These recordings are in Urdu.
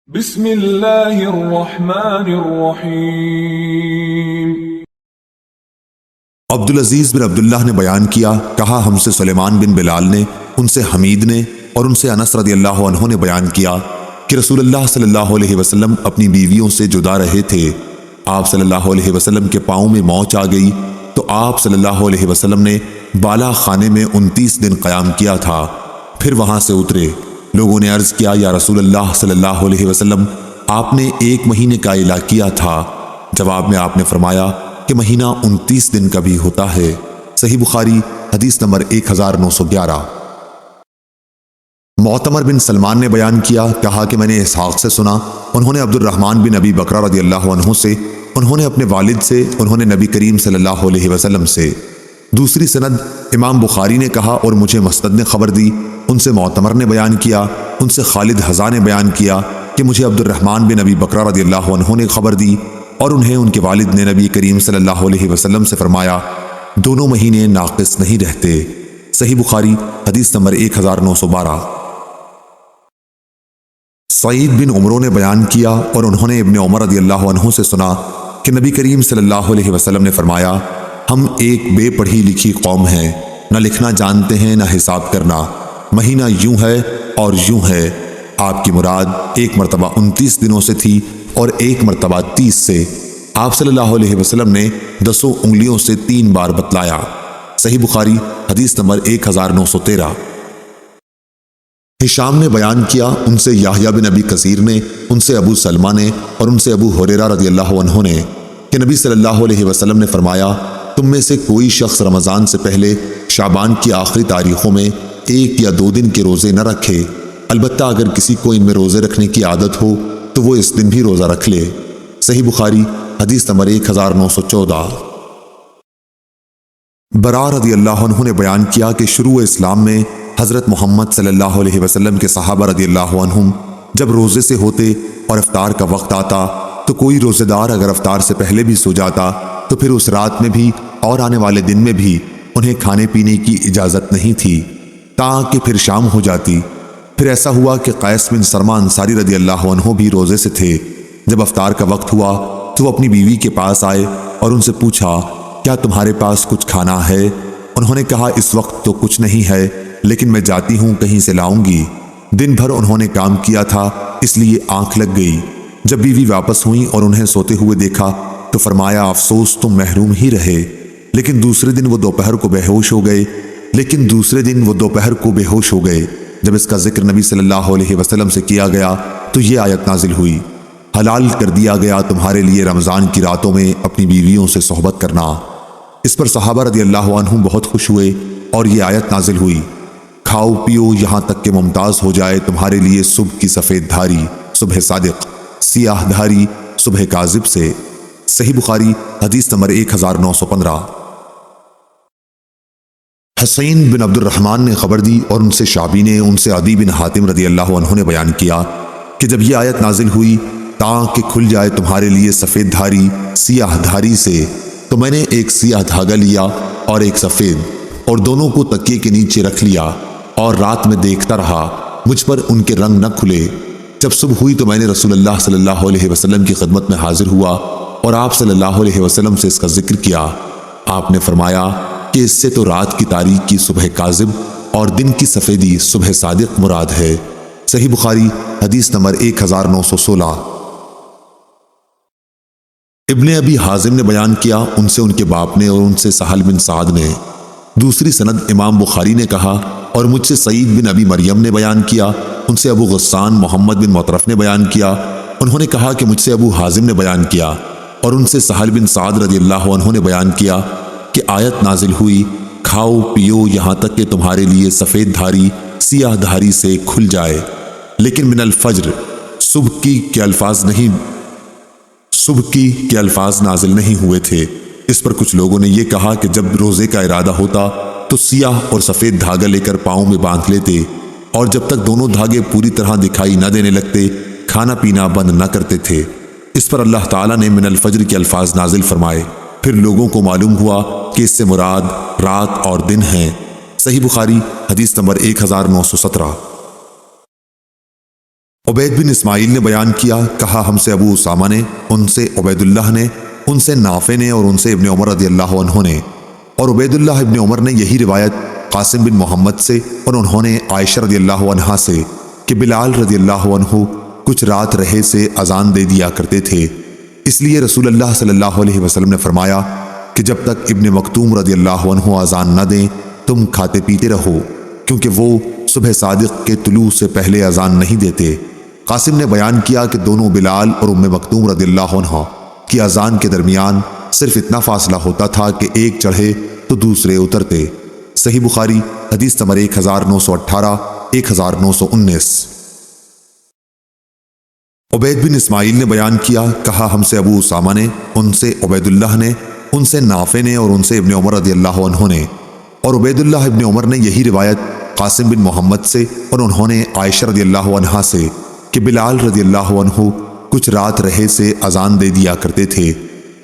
بسم اللہ الرحمن الرحیم۔ عبدالعزیز بن عبداللہ نے بیان کیا، کہا ہم سے سلیمان بن بلال نے، ان سے حمید نے اور ان سے انس رضی اللہ عنہ نے بیان کیا کہ رسول اللہ صلی اللہ علیہ وسلم اپنی بیویوں سے جدا رہے تھے۔ آپ صلی اللہ علیہ وسلم کے پاؤں میں موچ آ گئی تو آپ صلی اللہ علیہ وسلم نے بالا خانے میں 29 دن قیام کیا تھا، پھر وہاں سے اترے۔ لوگوں نے عرض کیا، یا رسول اللہ صلی اللہ علیہ وسلم، آپ نے 1 مہینے کا اعلان کیا تھا۔ جواب میں آپ نے فرمایا کہ مہینہ 29 دن کا بھی ہوتا ہے۔ صحیح بخاری حدیث نمبر 1911۔ معتمر بن سلمان نے بیان کیا، کہا کہ میں نے اسحاق سے سنا، انہوں نے عبد الرحمن بن ابی بکرہ رضی اللہ عنہ سے، انہوں نے اپنے والد سے، انہوں نے نبی کریم صلی اللہ علیہ وسلم سے۔ دوسری سند امام بخاری نے کہا اور مجھے مسند نے خبر دی، ان سے معتمر نے بیان کیا، ان سے خالد حذا نے بیان کیا کہ مجھے عبد الرحمن بن ابی بکرہ رضی اللہ عنہ نے خبر دی اور انہیں ان کے والد نے نبی کریم صلی اللہ علیہ وسلم سے فرمایا، دونوں مہینے ناقص نہیں رہتے۔ صحیح بخاری حدیث نمبر 1912۔ سعید بن عمرو نے بیان کیا اور انہوں نے ابن عمر رضی اللہ عنہ سے سنا کہ نبی کریم صلی اللہ علیہ وسلم نے فرمایا، ہم ایک بے پڑھی لکھی قوم ہیں، نہ لکھنا جانتے ہیں نہ حساب کرنا، مہینہ یوں ہے اور یوں ہے۔ آپ کی مراد 1 مرتبہ 29 دنوں سے تھی اور 1 مرتبہ 30 سے۔ آپ صلی اللہ علیہ وسلم نے 10 انگلیوں سے 3 بار بتلایا۔ صحیح بخاری حدیث نمبر 1913۔ ہشام نے بیان کیا، ان سے یحییٰ بن ابی کثیر نے، ان سے ابو سلمہ نے اور ان سے ابو ہریرہ رضی اللہ عنہ نے کہ نبی صلی اللہ علیہ وسلم نے فرمایا، تم میں سے کوئی شخص رمضان سے پہلے شعبان کی آخری تاریخوں میں 1 یا 2 دن کے روزے نہ رکھے، البتہ اگر کسی کو ان میں روزے رکھنے کی عادت ہو تو وہ اس دن بھی روزہ رکھ لے۔ صحیح بخاری حدیث نمبر 1914۔ برا رضی اللہ عنہ نے بیان کیا کہ شروع اسلام میں حضرت محمد صلی اللہ علیہ وسلم کے صحابہ رضی اللہ عنہم جب روزے سے ہوتے اور افطار کا وقت آتا تو کوئی روزے دار اگر افطار سے پہلے بھی سو جاتا تو پھر اس رات میں بھی اور آنے والے دن میں بھی انہیں کھانے پینے کی اجازت نہیں تھی تاکہ پھر شام ہو جاتی۔ پھر ایسا ہوا کہ قیس بن سرمہ انصاری رضی اللہ عنہ بھی روزے سے تھے۔ جب افطار کا وقت ہوا تو وہ اپنی بیوی کے پاس آئے اور ان سے پوچھا، کیا تمہارے پاس کچھ کھانا ہے؟ انہوں نے کہا، اس وقت تو کچھ نہیں ہے، لیکن میں جاتی ہوں کہیں سے لاؤں گی۔ دن بھر انہوں نے کام کیا تھا اس لیے آنکھ لگ گئی۔ جب بیوی واپس ہوئی اور انہیں سوتے ہوئے دیکھا تو فرمایا، افسوس تم محروم ہی رہے۔ لیکن دوسرے دن وہ دوپہر کو بے ہوش ہو گئے۔ جب اس کا ذکر نبی صلی اللہ علیہ وسلم سے کیا گیا تو یہ آیت نازل ہوئی، حلال کر دیا گیا تمہارے لیے رمضان کی راتوں میں اپنی بیویوں سے صحبت کرنا۔ اس پر صحابہ رضی اللہ عنہم بہت خوش ہوئے اور یہ آیت نازل ہوئی، کھاؤ پیو یہاں تک کہ ممتاز ہو جائے تمہارے لیے صبح کی سفید دھاری صبح صادق، سیاہ دھاری صبح کاذب سے۔ صحیح بخاری حدیث نمبر 1915۔ حسین بن عبد الرحمن نے خبر دی اور ان سے شعبی نے، ان سے عدی بن حاتم رضی اللہ عنہ نے بیان کیا کہ جب یہ آیت نازل ہوئی، تاکہ کھل جائے تمہارے لیے سفید دھاری سیاہ دھاری سے، تو میں نے ایک سیاہ دھاگا لیا اور ایک سفید اور دونوں کو تکیے کے نیچے رکھ لیا اور رات میں دیکھتا رہا، مجھ پر ان کے رنگ نہ کھلے۔ جب صبح ہوئی تو میں نے رسول اللہ صلی اللہ علیہ وسلم کی خدمت میں حاضر ہوا اور آپ صلی اللہ علیہ وسلم سے اس کا ذکر کیا۔ آپ نے فرمایا کہ اس سے تو رات کی تاریکی صبح کاذب اور دن کی سفیدی صبح صادق مراد ہے۔ صحیح بخاری حدیث نمبر 1916۔ ابن ابی حازم نے بیان کیا، ان سے ان کے باپ نے اور ان سے سہل بن سعد نے۔ دوسری سند امام بخاری نے کہا اور مجھ سے سعید بن ابی مریم نے بیان کیا، ان سے ابو غسان محمد بن مطرف نے بیان کیا، انہوں نے کہا کہ مجھ سے ابو حازم نے بیان کیا اور ان سے سہل بن سعد رضی اللہ عنہ نے بیان کیا کہ آیت نازل ہوئی، کھاؤ پیو یہاں تک کہ تمہارے لیے سفید دھاری سیاہ دھاری سے کھل جائے، لیکن من الفجر صبح کی کے الفاظ نازل نہیں ہوئے تھے۔ اس پر کچھ لوگوں نے یہ کہا کہ جب روزے کا ارادہ ہوتا تو سیاہ اور سفید دھاگا لے کر پاؤں میں باندھ لیتے اور جب تک دونوں دھاگے پوری طرح دکھائی نہ دینے لگتے کھانا پینا بند نہ کرتے تھے۔ اس پر اللہ تعالیٰ نے من الفجر کے الفاظ نازل فرمائے، پھر لوگوں کو معلوم ہوا کہ اس سے مراد رات اور دن ہیں۔ صحیح بخاری حدیث نمبر 1917۔ عبید بن اسماعیل نے بیان کیا، کہا ہم سے ابو اسامہ نے، ان سے عبید اللہ نے، ان سے نافع نے، اور ان سے ابن عمر رضی اللہ عنہ نے، اور عبید اللہ ابن عمر نے یہی روایت قاسم بن محمد سے، اور انہوں نے عائشہ رضی اللہ عنہا سے کہ بلال رضی اللہ عنہ کچھ رات رہے سے اذان دے دیا کرتے تھے، اس لیے رسول اللہ صلی اللہ علیہ وسلم نے فرمایا کہ جب تک ابن مکتوم رضی اللہ عنہ اذان نہ دیں تم کھاتے پیتے رہو، کیونکہ وہ صبح صادق کے طلوع سے پہلے اذان نہیں دیتے۔ قاسم نے بیان کیا کہ دونوں بلال اور ام مکتوم رضی اللہ عنہ کی اذان کے درمیان صرف اتنا فاصلہ ہوتا تھا کہ ایک چڑھے تو دوسرے اترتے۔ صحیح بخاری حدیث نمبر 1918 1919۔ عبید بن اسماعیل نے بیان کیا، کہا ہم سے ابو اسامہ نے، ان سے عبید اللہ نے، ان سے نافع نے، اور ان سے ابن عمر رضی اللہ عنہ نے، اور عبید اللہ ابن عمر نے یہی روایت قاسم بن محمد سے، اور انہوں نے عائشہ رضی اللہ عنہا سے کہ بلال رضی اللہ عنہ کچھ رات رہے سے اذان دے دیا کرتے تھے،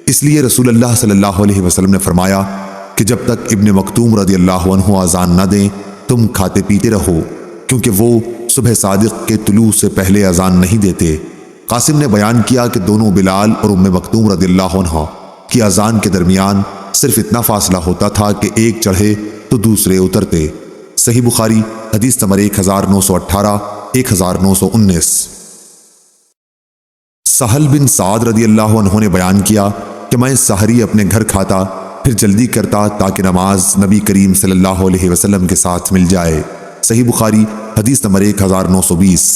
اس لیے رسول اللہ صلی اللہ علیہ وسلم نے فرمایا کہ جب تک ابن مکتوم رضی اللہ عنہ اذان نہ دیں تم کھاتے پیتے رہو، کیونکہ وہ صبح صادق کے طلوع سے پہلے اذان نہیں دیتے۔ قاسم نے بیان کیا کہ دونوں بلال اور ام مکتوم رضی اللہ عنہ کی اذان کے درمیان صرف اتنا فاصلہ ہوتا تھا کہ ایک چڑھے تو دوسرے اترتے۔ صحیح بخاری حدیث نمبر 1918 1919۔ سہل بن سعد رضی اللہ عنہ نے بیان کیا کہ میں سحری اپنے گھر کھاتا پھر جلدی کرتا تاکہ نماز نبی کریم صلی اللہ علیہ وسلم کے ساتھ مل جائے۔ صحیح بخاری حدیث نمبر 1920۔